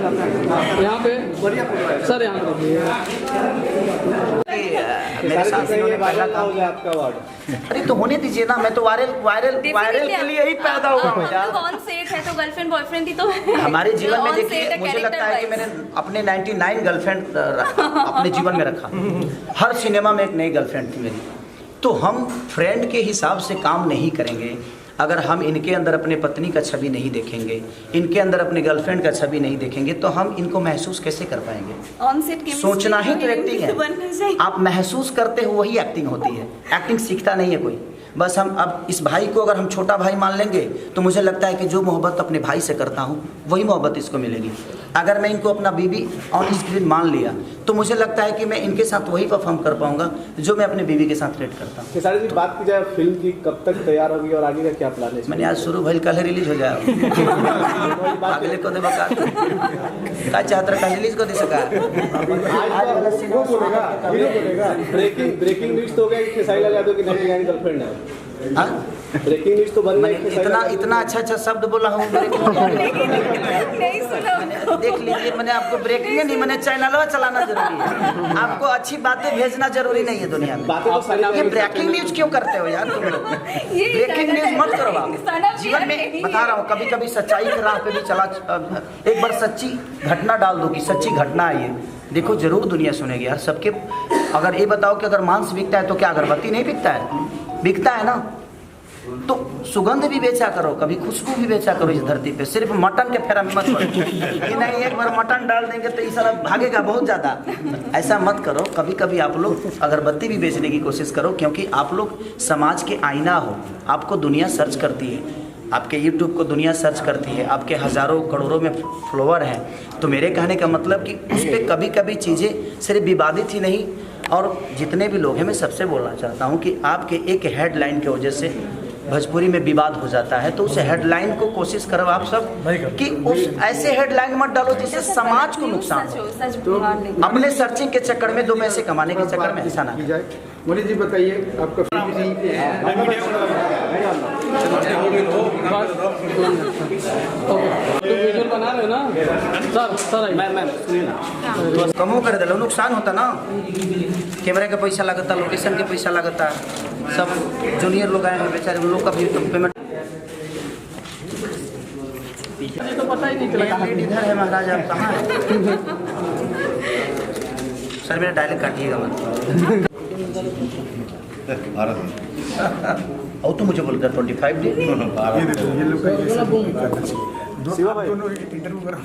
यहाँ पे सर, यहाँ पे मेरे साथ इन्होंने पहला काम किया। आपका वार्ड अरे तो होने दीजिए ना, मैं तो वायरल के लिए ही पैदा हुआ हूँ यार। ऑन सेट है तो गर्लफ्रेंड बॉयफ्रेंड ही तो हमारे जीवन में On set देखिए, है, मुझे लगता है कि character मैंने अपने 99 गर्लफ्रेंड अपने जीवन में रखा। हर सिनेमा में एक नई गर्लफ्रेंड थी मेरी। तो हम फ्रेंड के हिसाब से काम नहीं करेंगे अगर हम इनके अंदर अपने पत्नी का छवि नहीं देखेंगे, इनके अंदर अपने गर्लफ्रेंड का छवि नहीं देखेंगे, तो हम इनको महसूस कैसे कर पाएंगे? ऑन सेट के सोचना ही तो एक्टिंग है। आप महसूस करते हो वही एक्टिंग होती है। एक्टिंग सीखता नहीं है कोई। बस हम अब इस भाई को अगर हम छोटा भाई मान लेंगे तो मुझे लगता है कि जो मोहब्बत अपने भाई से करता हूँ वही मोहब्बत इसको मिलेगी। अगर मैं इनको अपना बीवी ऑन स्क्रीन मान लिया तो मुझे लगता है कि मैं इनके साथ वही परफॉर्म कर पाऊंगा जो मैं अपने बीवी के साथ रेट करता हूँ। खेसारी जी, बात की जाए फिल्म की, कब तक तैयार होगी और आगे का क्या प्लान है? मैंने आज शुरू भइल, कल रिलीज हो जाए अगले को देबा का चाहत रहा रिलीज को दे सका। वो बोलेगा ब्रेकिंग न्यूज तो हो गया कि खेसारी लाल यादव की नई गर्लफ्रेंड है। हाँ? ब्रेकिंग न्यूज तो बन मैंने इतना अच्छा शब्द बोला हूँ। नहीं सुना। देख लीजिए, मैंने आपको ब्रेकिंग नहीं, मैंने चैनल चलाना जरूरी है। आपको अच्छी बातें भेजना जरूरी नहीं है दुनिया में। ये ब्रेकिंग न्यूज क्यों करते हो यार तुम लोग? ब्रेकिंग न्यूज मत करो आप। जीवन में बता रहा हूँ, कभी कभी सच्चाई के राह पे भी चला। एक बार सच्ची घटना डाल दो कि सच्ची घटना है ये, देखो जरूर दुनिया सुनेगी यार सबके। अगर ये बताओ कि अगर मांस बिकता है तो क्या अगरबत्ती नहीं बिकता है? बिकता है ना। तो सुगंध भी बेचा करो, कभी खुशबू भी बेचा करो इस धरती पे। सिर्फ मटन के फेरा में मत पड़ो कि नहीं एक बार मटन डाल देंगे तो ये सारा भागेगा बहुत ज़्यादा। ऐसा मत करो। कभी कभी आप लोग अगरबत्ती भी बेचने की कोशिश करो, क्योंकि आप लोग समाज के आईना हो। आपको दुनिया सर्च करती है, आपके YouTube को दुनिया सर्च करती है, आपके हज़ारों करोड़ों में फॉलोअर हैं। तो मेरे कहने का मतलब कि उस पर कभी कभी चीज़ें सिर्फ विवादित ही नहीं, और जितने भी लोग हैं, मैं सबसे बोलना चाहता हूं कि आपके एक हेडलाइन की वजह से भोजपुरी में विवाद हो जाता है। तो उस हेडलाइन को कोशिश करो आप सब कि उस ऐसे हेडलाइन मत डालो जिससे समाज को नुकसान हो। अपने सर्चिंग के चक्कर में, 2 पैसे कमाने के चक्कर में ऐसा ना जाए। मोदी जी बताइए, आपका विजुअल बना रहे हो ना सर? मैम सुनिए ना, कमो कर दे, नुकसान होता ना। कैमरा का पैसा लगता, लोकेशन के पैसा लगता, सब जूनियर लोग आए हैं बेचारे, उन लोग का भी पेमेंट। तो पता ही नहीं चला इधर है महाराज, आप कहाँ हैं? सर मेरा डायलॉग काटिएगा मत। और तो मुझे बोलकर 25 डे शिवा भाई इंटरव्यू करो।